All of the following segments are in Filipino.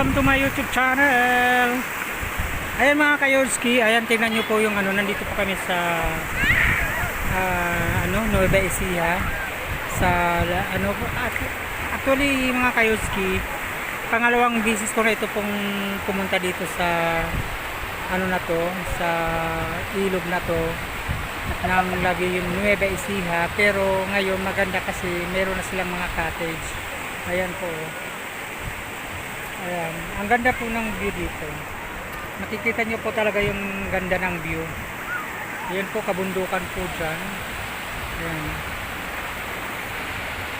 welcome to my YouTube channel. Ayan mga ka-Yorski, ayan tingnan nyo po yung nandito po kami sa Nueva Ecija sa actually mga ka-Yorski, pangalawang bisis ko na ito pong pumunta dito sa sa ilog na to ng lagi yung Nueva Ecija, pero ngayon maganda kasi meron na silang mga cottage. Ayan po. Ayan, ang ganda po ng view dito. Makikita nyo po talaga yung ganda ng view. Ayan po, kabundukan po dyan. Ayan.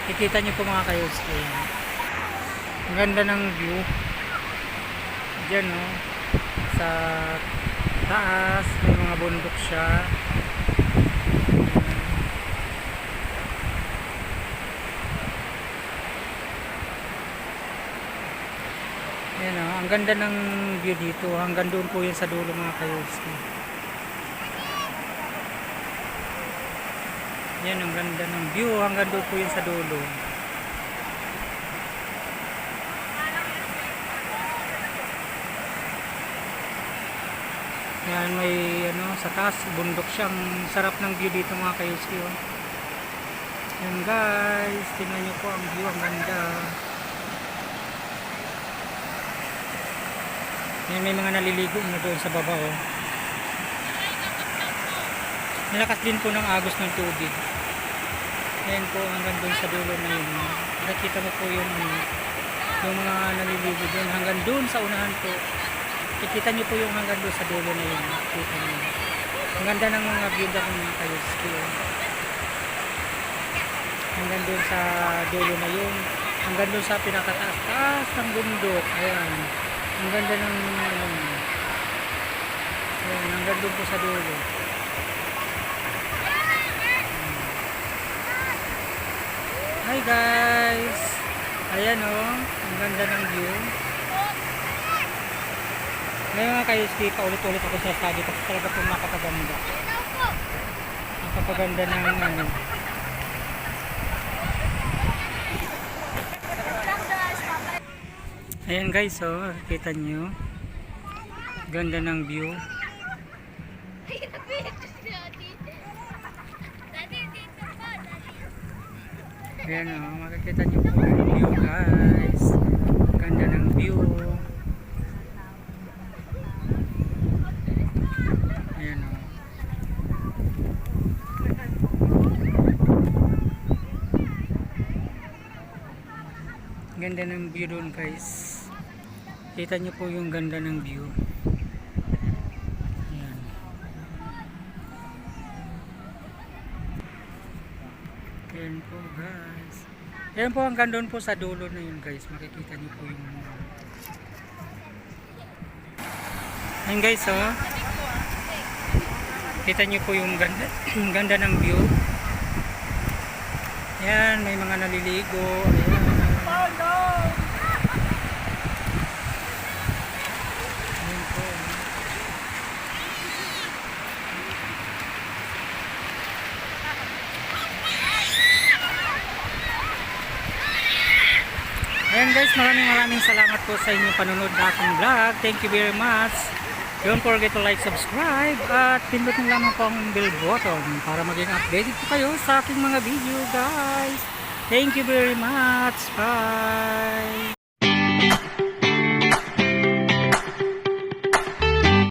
Kikita nyo po mga ka-Yorski. Ang ganda ng view. Diyan no, sa taas may mga bundok siya. Ayan o, ang ganda ng view dito. Hanggang doon po yun sa dulo mga ka-Yorski. Ayan, ang ganda ng view. Hanggang doon po yun sa dulo. Ayan, may sa taas, bundok siyang sarap ng view dito mga ka-Yorski. Ayan guys, tingnan nyo po ang view. Ang ganda. Ayan, may mga naliligo na doon sa baba Nilakas din po ng agos ng tubig. Ayan po hanggang doon sa dulo na yun. Nakita mo po yung mga naliligo doon. Hanggang doon sa unahan po. Kikita nyo po yung hanggang doon sa dulo na yun. Kita nyo. Ang ganda ng mga view ng mga ka-Yorski. Hanggang doon sa dulo na yun. Hanggang doon sa pinakataas ng bundok. Ayan. Ang ganda ng ayan, hanggang doon po sa dulo. Hi guys, ayan ang ganda ng view. Ngayon mga ka-Yorski, paulit-ulit ako sa study kasi talaga po nakapaganda. Nakapaganda ng ayan guys, kita nyo ganda ng view. Ayan makikita nyo po yung view guys, ganda ng view. Ayan ganda ng view doon guys. Kita nyo po yung ganda ng view. Ayan. Ayan po guys. Ayan po hanggang doon po sa dulo na yun guys. Makikita nyo po yung ayan guys kita nyo po yung ganda, yung ganda ng view. Ayan, may mga naliligo. Ayan. Ayan guys, maraming salamat po sa inyong panunod na aking vlog. Thank you very much. Don't forget to like, subscribe at pindutin lamang po ang bell button para maging updated po kayo sa aking mga video guys. Thank you very much. Bye.